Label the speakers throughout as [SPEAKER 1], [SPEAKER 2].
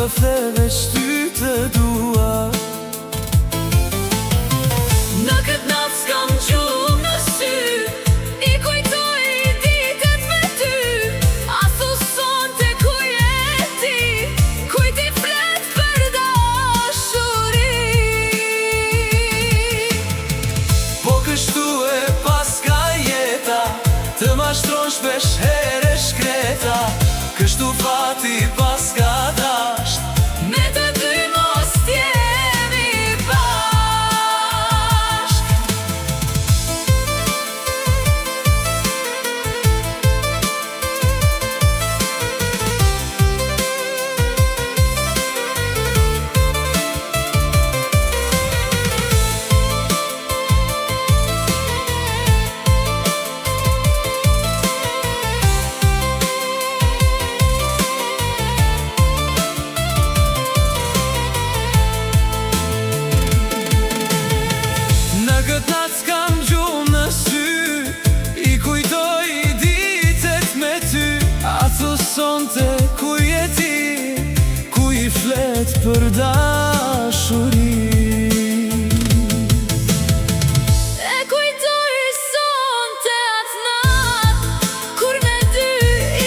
[SPEAKER 1] e fleve shty të dua.
[SPEAKER 2] Në këtë natë s'kam gjumë në sy, I kujtoj ditët me ty. A thu sonte ku je ti, kujt I flet për dashuri.
[SPEAKER 1] Po kështu e paska jeta, të mashtron shpesh here shkreta. Kështu fati paska dasht,
[SPEAKER 2] Me të dy mos t'jemi bashk.
[SPEAKER 1] në këtë natë s'kam gjumë në sy, I kujtoj ditët me ty. A thu sonte ku je ti, ku I flet për dashuri.
[SPEAKER 2] E kujtoj sonte atë natë, kur ne dy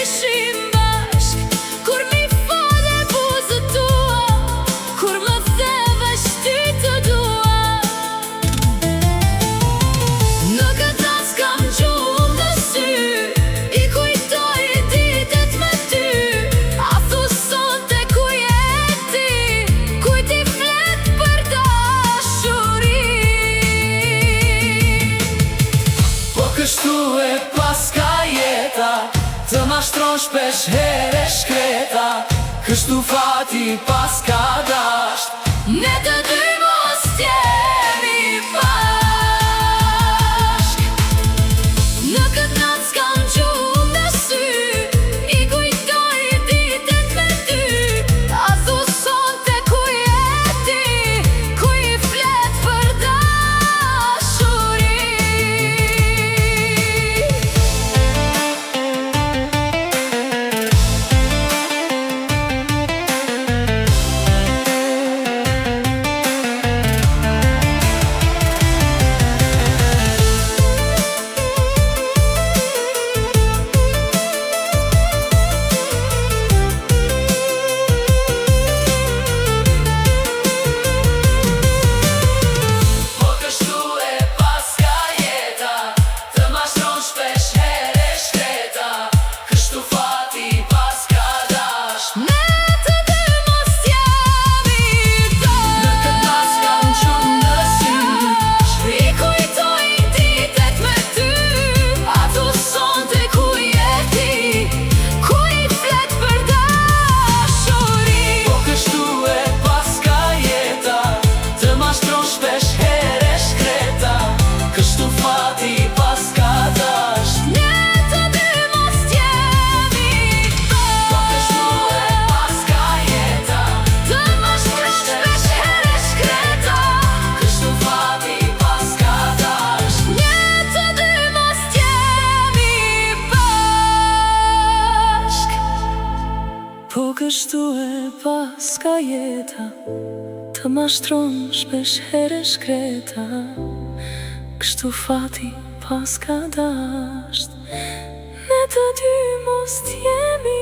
[SPEAKER 2] ishim bashk. Kur mi fale buzët tua, kur më theve shty të dua. Në këtë natë s'kam gjumë në sy, I kujtoj ditët me ty. A thu sonte ku je ti, kujt I flet për dashuri.
[SPEAKER 1] Po kështu e paska jeta, të mashtron shpesh here shkreta. Kështu fati paska dasht,
[SPEAKER 2] Ne të dy mos t'jemi bashk. Në këtë natë s'kam gjumë në sy, I kujtoj ditët me ty. A thu sonte ku je ti, ku I flet për dashuri.
[SPEAKER 1] po kështu e paska jeta, të mashtron shpesh here shkreta. Kështu fati paska dasht,
[SPEAKER 2] Ne të dy mos t'jemi bashk.
[SPEAKER 1] në këtë natë s'kam gjumë në sy,
[SPEAKER 2] I kujtoj ditët me ty. A thu sonte ku je ti, ku I flet për dashuri.
[SPEAKER 1] po kështu e paska jeta, të mashtron shpesh here shkreta. Kështu fati paska dasht,
[SPEAKER 2] Ne të dy mos t'jemi
[SPEAKER 1] po kështu e paska jeta,
[SPEAKER 2] Të mashtron shpesh here shkreta.
[SPEAKER 1] kështu fati paska dasht.
[SPEAKER 2] Ne të dy mos t'jemi bashk.
[SPEAKER 1] Po kështu e paska jeta, të mashtron shpesh here shkreta. Kështu fati paska dasht, ne të dy mos t'jemi